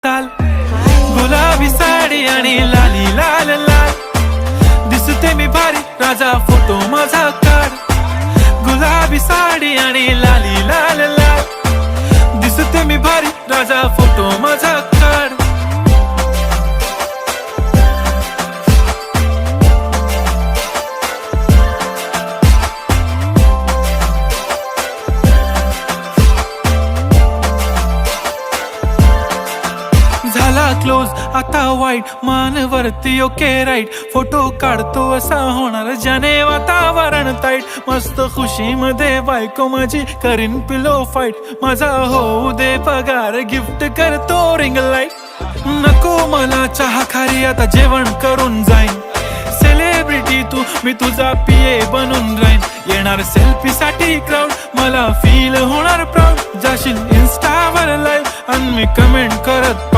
चाल, गुलाबी साडी आणि लाली लाल लाल. दिसते मी भारी राजा फोटो माझा काढ, गुलाबी साडी आणि लाली लाल लाल. दिसते मी भारी राजा फोटो माझा काढ. झाला क्लोज आता वाईट, मानवरती ओके राईट. फोटो काढतो असा होणार ज्याने वातावरण ताईट. मस्त खुशी मध्ये बायको माझी करीन पिलो फाईट. माझा होऊ दे पगार, गिफ्ट करतो रिंग लाईट. नको मला चहा खारी, आता जेवण करून जाईन. सेलिब्रिटी तू, मी तुझा पिये बनून राहीन. येणार सेल्फी साठी क्राऊड, मला फील होणार प्राऊड. जाशील इन्स्टावर लाईव्ह आणि मी कमेंट करत